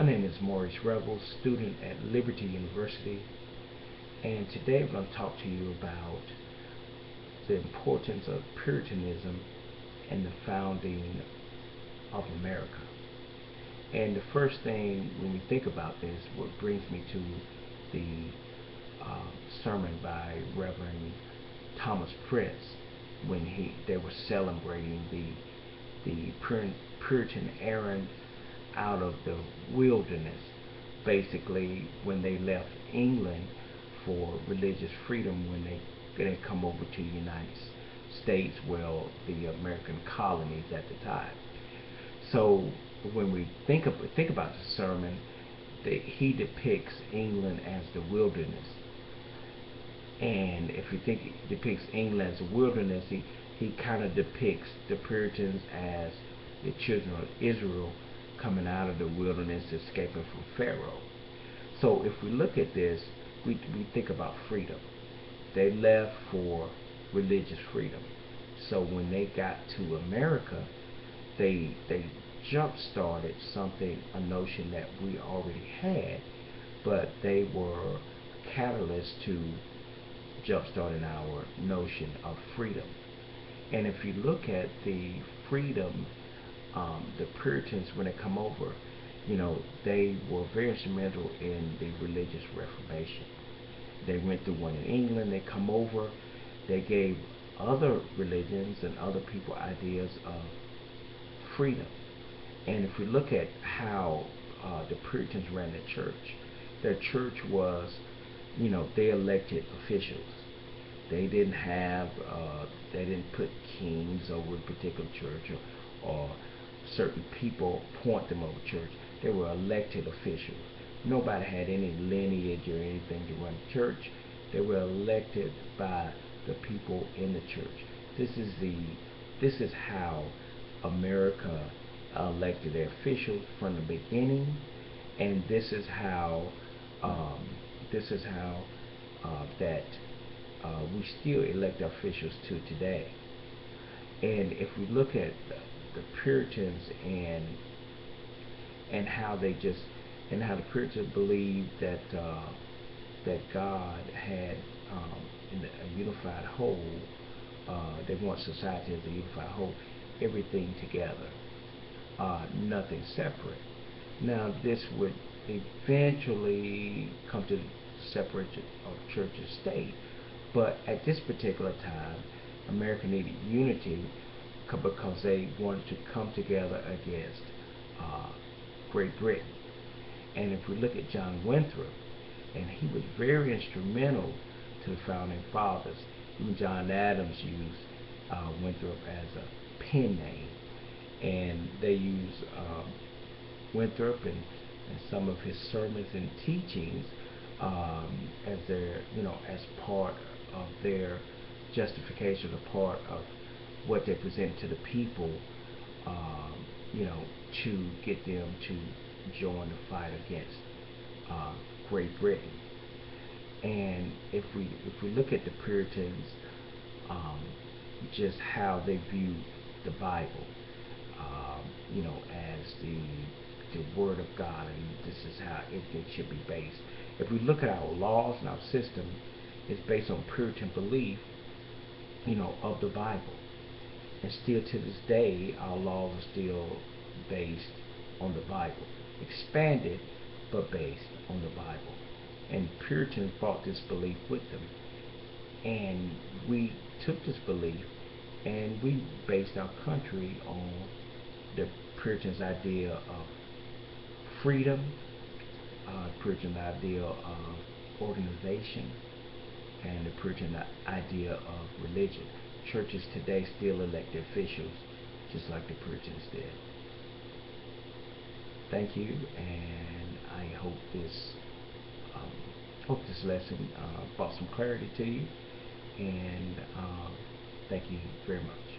My name is Maurice Rebel, student at Liberty University, and today I'm going to talk to you about the importance of Puritanism and the founding of America. And the first thing when we think about this, what brings me to the sermon by Reverend Thomas Prince when they were celebrating the Puritan errand out of the wilderness, basically when they left England for religious freedom when they come over to the United States, well, the American colonies at the time. So when we think about the sermon, he depicts England as the wilderness. And if you think he depicts England as a wilderness, he kind of depicts the Puritans as the children of Israel coming out of the wilderness, escaping from Pharaoh. So if we look at this, we think about freedom. They left for religious freedom. So when they got to America, they jump-started something, a notion that we already had, but they were a catalyst to jump-starting our notion of freedom. And if you look at the freedom, the Puritans, when they come over, they were very instrumental in the religious Reformation. They went through one in England. They come over. They gave other religions and other people ideas of freedom. And if we look at how the Puritans ran their church was, they elected officials. They didn't put kings over a particular church or certain people point them over church. They were elected officials. Nobody had any lineage or anything to run the church. They were elected by the people in the church. This is how America elected their officials from the beginning, and this is how that we still elect our officials to today. And if we look at the Puritans and how the Puritans believed that God had in a unified whole, they want society as a unified whole, everything together, nothing separate. Now this would eventually come to separation of church and state, but at this particular time, America needed unity because they wanted to come together against Great Britain. And if we look at John Winthrop, and he was very instrumental to the founding fathers. Even John Adams used Winthrop as a pen name, and they use Winthrop and some of his sermons and teachings as their, as part of their justification, a part of what they present to the people, to get them to join the fight against Great Britain. And if we look at the Puritans, just how they viewed the Bible, as the Word of God, and this is how it should be based. If we look at our laws and our system, it's based on Puritan belief, of the Bible. And still to this day, our laws are still based on the Bible, expanded but based on the Bible. And Puritans brought this belief with them, and we took this belief and we based our country on the Puritans' idea of freedom, Puritan idea of organization, and the Puritan idea of religion. Churches today still elect officials just like the Puritans did. Thank you, and I hope this lesson brought some clarity to you, and thank you very much.